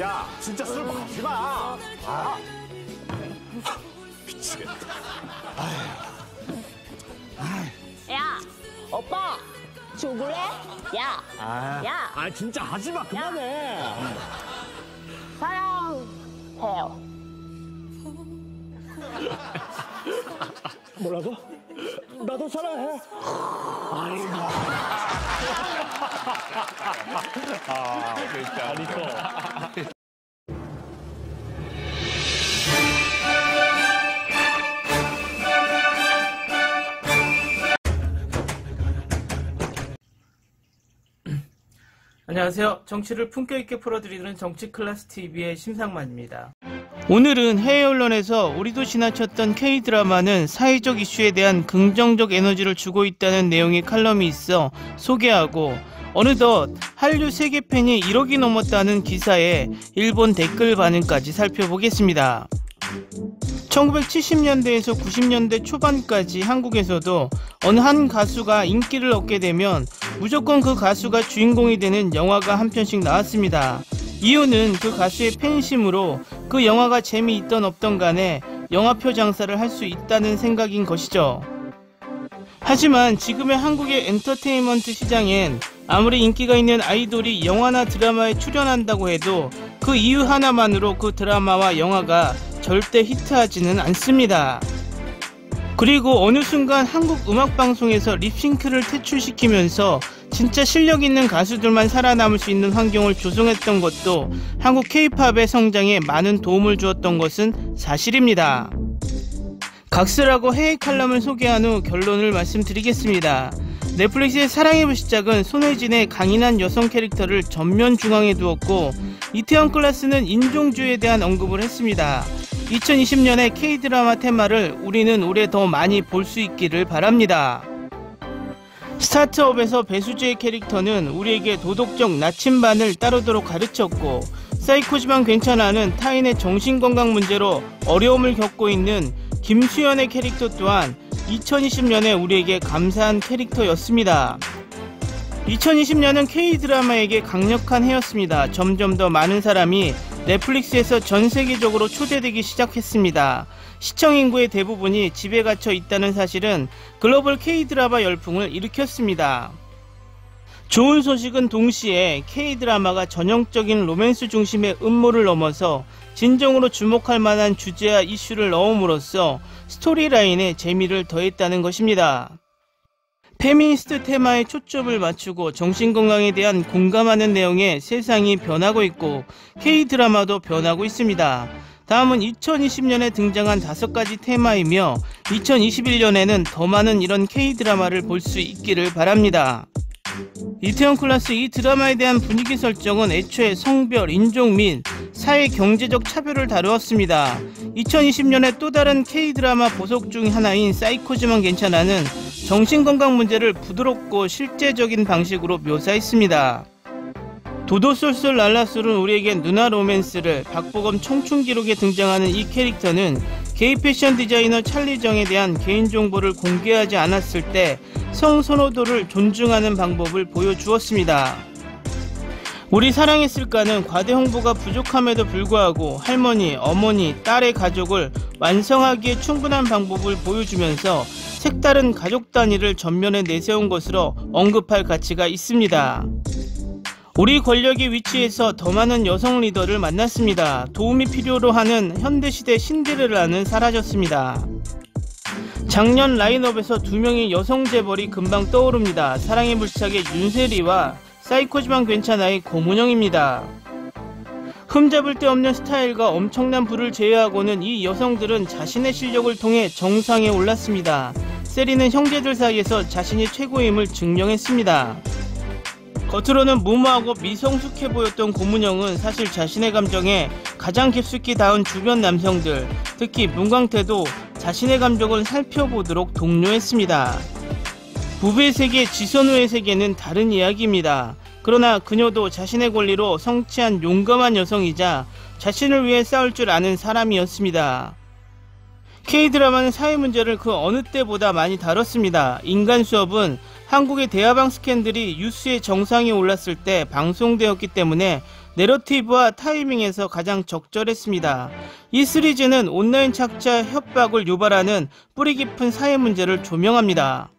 야, 진짜 술 마지 마. 아, 미치겠다. 야, 오빠, 죽을래? 야, 야. 아, 진짜 하지 마. 그만해. 사랑해요. 뭐라고? 나도 사랑해. 아이고. 아, 진짜. 아니까. 안녕하세요. 정치를 품격 있게 풀어드리는 정치클래스TV의 심상만입니다. 오늘은 해외 언론에서 우리도 지나쳤던 K드라마는 사회적 이슈에 대한 긍정적 에너지를 주고 있다는 내용의 칼럼이 있어 소개하고, 어느덧 한류 세계팬이 1억이 넘었다는 기사에 일본 댓글 반응까지 살펴보겠습니다. 1970년대에서 90년대 초반까지 한국에서도 어느 한 가수가 인기를 얻게 되면 무조건 그 가수가 주인공이 되는 영화가 한 편씩 나왔습니다. 이유는 그 가수의 팬심으로 그 영화가 재미있던 없던 간에 영화표 장사를 할 수 있다는 생각인 것이죠. 하지만 지금의 한국의 엔터테인먼트 시장엔 아무리 인기가 있는 아이돌이 영화나 드라마에 출연한다고 해도 그 이유 하나만으로 그 드라마와 영화가 절대 히트하지는 않습니다. 그리고 어느 순간 한국 음악방송에서 립싱크를 퇴출시키면서 진짜 실력 있는 가수들만 살아남을 수 있는 환경을 조성했던 것도 한국 K-팝의 성장에 많은 도움을 주었던 것은 사실입니다. 각설하고 해외 칼럼을 소개한 후 결론을 말씀드리겠습니다. 넷플릭스의 사랑의 불시착은 손혜진의 강인한 여성 캐릭터를 전면 중앙에 두었고, 이태원 클래스는 인종주의에 대한 언급을 했습니다. 2020년의 K드라마 테마를 우리는 올해 더 많이 볼 수 있기를 바랍니다. 스타트업에서 배수지의 캐릭터는 우리에게 도덕적 나침반을 따르도록 가르쳤고, 사이코지만 괜찮아는 타인의 정신건강 문제로 어려움을 겪고 있는 김수현의 캐릭터 또한 2020년에 우리에게 감사한 캐릭터였습니다. 2020년은 K드라마에게 강력한 해였습니다. 점점 더 많은 사람이 넷플릭스에서 전 세계적으로 초대되기 시작했습니다. 시청 인구의 대부분이 집에 갇혀 있다는 사실은 글로벌 K드라마 열풍을 일으켰습니다. 좋은 소식은 동시에 K드라마가 전형적인 로맨스 중심의 음모를 넘어서 진정으로 주목할 만한 주제와 이슈를 넣음으로써 스토리라인에 재미를 더했다는 것입니다. 페미니스트 테마에 초점을 맞추고 정신건강에 대한 공감하는 내용의 세상이 변하고 있고 K드라마도 변하고 있습니다. 다음은 2020년에 등장한 5가지 테마이며 2021년에는 더 많은 이런 K드라마를 볼 수 있기를 바랍니다. 이태원 클래스 이 드라마에 대한 분위기 설정은 애초에 성별, 인종 및 사회 경제적 차별을 다루었습니다. 2020년에 또 다른 K드라마 보석 중 하나인 사이코지만 괜찮아는 정신건강 문제를 부드럽고 실제적인 방식으로 묘사했습니다. 도도솔솔 랄라솔은 우리에게 누나 로맨스를, 박보검 청춘기록에 등장하는 이 캐릭터는 게이 패션 디자이너 찰리정에 대한 개인정보를 공개하지 않았을 때 성선호도를 존중하는 방법을 보여주었습니다. 우리 사랑했을까는 과대 홍보가 부족함에도 불구하고 할머니, 어머니, 딸의 가족을 완성하기에 충분한 방법을 보여주면서 색다른 가족 단위를 전면에 내세운 것으로 언급할 가치가 있습니다. 우리 권력의 위치에서 더 많은 여성 리더를 만났습니다. 도움이 필요로 하는 현대시대 신데렐라는 사라졌습니다. 작년 라인업에서 2명의 여성 재벌이 금방 떠오릅니다. 사랑의 불시착의 윤세리와 사이코지만 괜찮아의 고문영입니다. 흠잡을 데 없는 스타일과 엄청난 부를 제외하고는 이 여성들은 자신의 실력을 통해 정상에 올랐습니다. 세리는 형제들 사이에서 자신이 최고임을 증명했습니다. 겉으로는 무모하고 미성숙해 보였던 고문영은 사실 자신의 감정에 가장 깊숙이 닿은 주변 남성들, 특히 문광태도 자신의 감정을 살펴보도록 독려했습니다. 부부의 세계, 지선우의 세계는 다른 이야기입니다. 그러나 그녀도 자신의 권리로 성취한 용감한 여성이자 자신을 위해 싸울 줄 아는 사람이었습니다. K드라마는 사회 문제를 그 어느 때보다 많이 다뤘습니다. 인간 수업은 한국의 대화방 스캔들이 뉴스의 정상에 올랐을 때 방송되었기 때문에 내러티브와 타이밍에서 가장 적절했습니다. 이 시리즈는 온라인 착취 협박을 유발하는 뿌리 깊은 사회 문제를 조명합니다.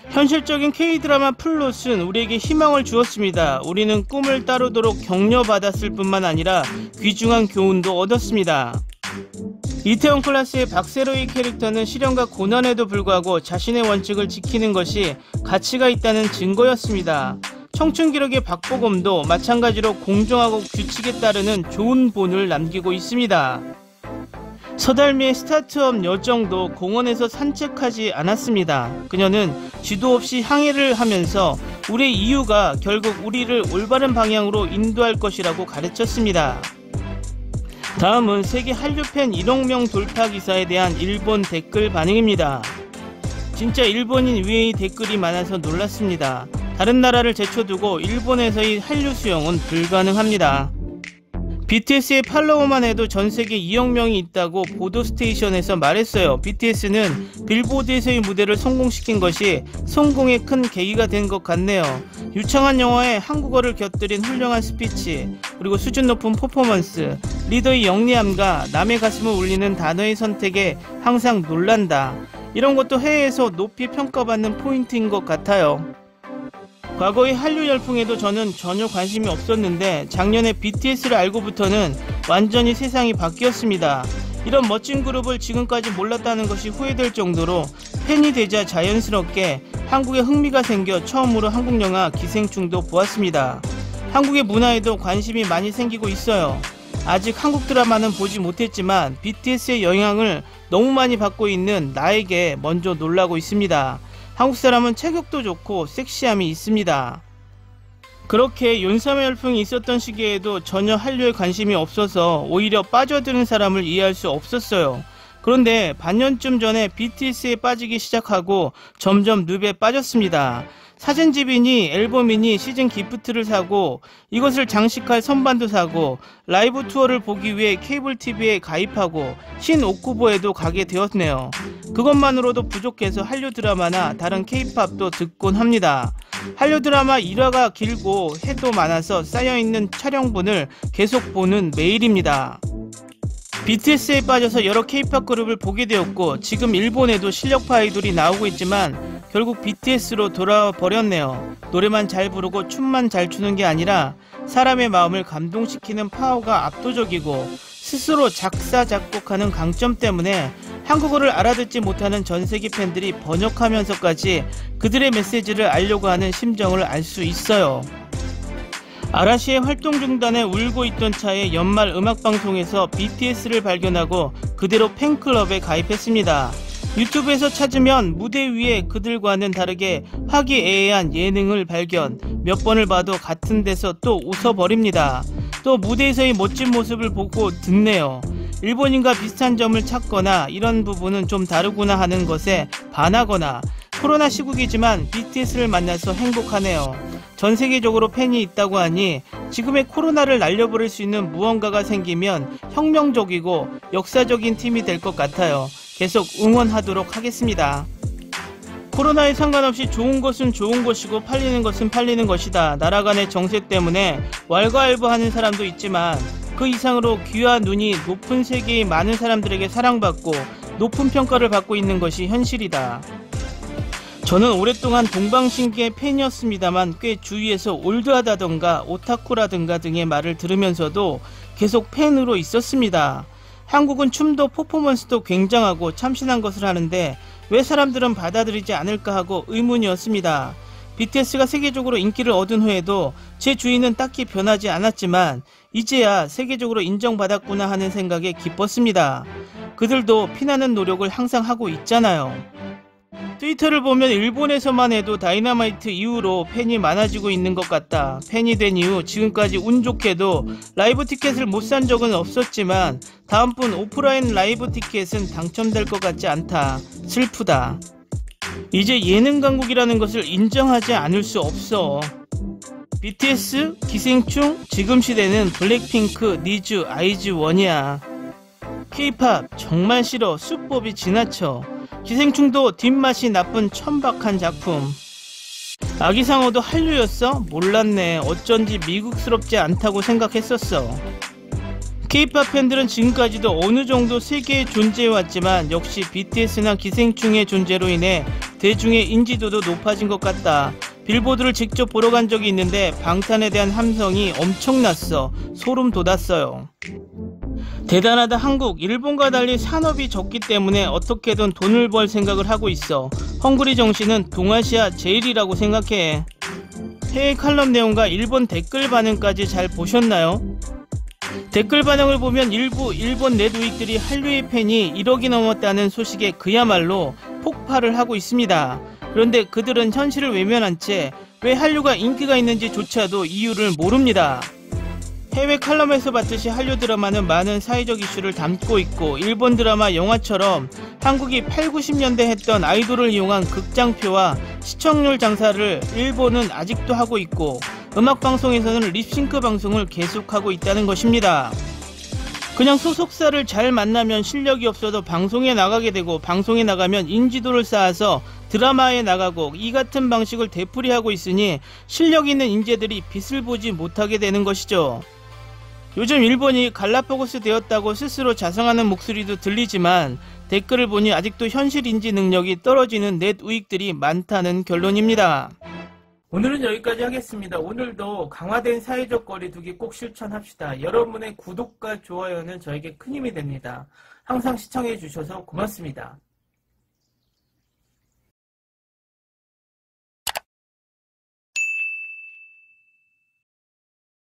현실적인 K-드라마 플롯은 우리에게 희망을 주었습니다. 우리는 꿈을 따르도록 격려받았을 뿐만 아니라 귀중한 교훈도 얻었습니다. 이태원 클라스의 박세로이 캐릭터는 시련과 고난에도 불구하고 자신의 원칙을 지키는 것이 가치가 있다는 증거였습니다. 청춘기록의 박보검도 마찬가지로 공정하고 규칙에 따르는 좋은 본을 남기고 있습니다. 서달미의 스타트업 여정도 공원에서 산책하지 않았습니다. 그녀는 지도 없이 항해를 하면서 우리의 이유가 결국 우리를 올바른 방향으로 인도할 것이라고 가르쳤습니다. 다음은 세계 한류팬 1억 명 돌파 기사에 대한 일본 댓글 반응입니다. 진짜 일본인 위의 댓글이 많아서 놀랐습니다. 다른 나라를 제쳐두고 일본에서의 한류 수용은 불가능합니다. BTS의 팔로워만 해도 전세계 2억 명이 있다고 보도스테이션에서 말했어요. BTS는 빌보드에서의 무대를 성공시킨 것이 성공의 큰 계기가 된 것 같네요. 유창한 영화에 한국어를 곁들인 훌륭한 스피치, 그리고 수준 높은 퍼포먼스, 리더의 영리함과 남의 가슴을 울리는 단어의 선택에 항상 놀란다. 이런 것도 해외에서 높이 평가받는 포인트인 것 같아요. 과거의 한류 열풍에도 저는 전혀 관심이 없었는데 작년에 BTS를 알고부터는 완전히 세상이 바뀌었습니다. 이런 멋진 그룹을 지금까지 몰랐다는 것이 후회될 정도로 팬이 되자 자연스럽게 한국에 흥미가 생겨 처음으로 한국 영화 기생충도 보았습니다. 한국의 문화에도 관심이 많이 생기고 있어요. 아직 한국 드라마는 보지 못했지만 BTS의 영향을 너무 많이 받고 있는 나에게 먼저 놀라고 있습니다. 한국 사람은 체격도 좋고 섹시함이 있습니다. 그렇게 윤삼의 열풍이 있었던 시기에도 전혀 한류에 관심이 없어서 오히려 빠져드는 사람을 이해할 수 없었어요. 그런데 반년쯤 전에 BTS에 빠지기 시작하고 점점 늪에 빠졌습니다. 사진집이니 앨범이니 시즌 기프트를 사고 이것을 장식할 선반도 사고 라이브 투어를 보기 위해 케이블 TV에 가입하고 신옥구보에도 가게 되었네요. 그것만으로도 부족해서 한류 드라마나 다른 K-팝도 듣곤 합니다. 한류 드라마 일화가 길고 해도 많아서 쌓여있는 촬영분을 계속 보는 매일입니다. BTS에 빠져서 여러 K-팝 그룹을 보게 되었고 지금 일본에도 실력파 아이돌이 나오고 있지만 결국 BTS로 돌아와 버렸네요. 노래만 잘 부르고 춤만 잘 추는 게 아니라 사람의 마음을 감동시키는 파워가 압도적이고 스스로 작사 작곡하는 강점 때문에 한국어를 알아듣지 못하는 전세계 팬들이 번역하면서까지 그들의 메시지를 알려고 하는 심정을 알 수 있어요. 아라시의 활동 중단에 울고 있던 차에 연말 음악방송에서 BTS를 발견하고 그대로 팬클럽에 가입했습니다. 유튜브에서 찾으면 무대 위에 그들과는 다르게 화기애애한 예능을 발견, 몇 번을 봐도 같은 데서 또 웃어버립니다. 또 무대에서의 멋진 모습을 보고 듣네요. 일본인과 비슷한 점을 찾거나 이런 부분은 좀 다르구나 하는 것에 반하거나 코로나 시국이지만 BTS를 만나서 행복하네요. 전 세계적으로 팬이 있다고 하니 지금의 코로나를 날려버릴 수 있는 무언가가 생기면 혁명적이고 역사적인 팀이 될 것 같아요. 계속 응원하도록 하겠습니다. 코로나에 상관없이 좋은 것은 좋은 것이고 팔리는 것은 팔리는 것이다. 나라 간의 정세 때문에 왈가왈부하는 사람도 있지만 그 이상으로 귀와 눈이 높은 세계의 많은 사람들에게 사랑받고 높은 평가를 받고 있는 것이 현실이다. 저는 오랫동안 동방신기의 팬이었습니다만 꽤 주위에서 올드하다던가 오타쿠라든가 등의 말을 들으면서도 계속 팬으로 있었습니다. 한국은 춤도 퍼포먼스도 굉장하고 참신한 것을 하는데 왜 사람들은 받아들이지 않을까 하고 의문이었습니다. BTS가 세계적으로 인기를 얻은 후에도 제 주위는 딱히 변하지 않았지만 이제야 세계적으로 인정받았구나 하는 생각에 기뻤습니다. 그들도 피나는 노력을 항상 하고 있잖아요. 트위터를 보면 일본에서만 해도 다이너마이트 이후로 팬이 많아지고 있는 것 같다. 팬이 된 이후 지금까지 운 좋게도 라이브 티켓을 못 산 적은 없었지만 다음번 오프라인 라이브 티켓은 당첨될 것 같지 않다. 슬프다. 이제 예능 강국이라는 것을 인정하지 않을 수 없어. BTS, 기생충, 지금 시대는 블랙핑크, 니즈, 아이즈원이야. K-팝 정말 싫어. 수법이 지나쳐. 기생충도 뒷맛이 나쁜 천박한 작품. 아기상어도 한류였어? 몰랐네. 어쩐지 미국스럽지 않다고 생각했었어. K-POP 팬들은 지금까지도 어느 정도 세계에 존재해왔지만 역시 BTS나 기생충의 존재로 인해 대중의 인지도도 높아진 것 같다. 빌보드를 직접 보러 간 적이 있는데 방탄에 대한 함성이 엄청났어. 소름 돋았어요. 대단하다 한국. 일본과 달리 산업이 적기 때문에 어떻게든 돈을 벌 생각을 하고 있어. 헝그리 정신은 동아시아 제일이라고 생각해. 해외 칼럼 내용과 일본 댓글 반응까지 잘 보셨나요? 댓글 반응을 보면 일부 일본 넷 우익들이 한류의 팬이 1억이 넘었다는 소식에 그야말로 폭발을 하고 있습니다. 그런데 그들은 현실을 외면한 채 왜 한류가 인기가 있는지조차도 이유를 모릅니다. 해외 칼럼에서 봤듯이 한류 드라마는 많은 사회적 이슈를 담고 있고 일본 드라마 영화처럼 한국이 8, 90년대 했던 아이돌을 이용한 극장표와 시청률 장사를 일본은 아직도 하고 있고 음악방송에서는 립싱크 방송을 계속하고 있다는 것입니다. 그냥 소속사를 잘 만나면 실력이 없어도 방송에 나가게 되고 방송에 나가면 인지도를 쌓아서 드라마에 나가고 이 같은 방식을 되풀이하고 있으니 실력 있는 인재들이 빛을 보지 못하게 되는 것이죠. 요즘 일본이 갈라파고스 되었다고 스스로 자성하는 목소리도 들리지만 댓글을 보니 아직도 현실 인지 능력이 떨어지는 넷 우익들이 많다는 결론입니다. 오늘은 여기까지 하겠습니다. 오늘도 강화된 사회적 거리두기 꼭 실천합시다. 여러분의 구독과 좋아요는 저에게 큰 힘이 됩니다. 항상 시청해 주셔서 고맙습니다.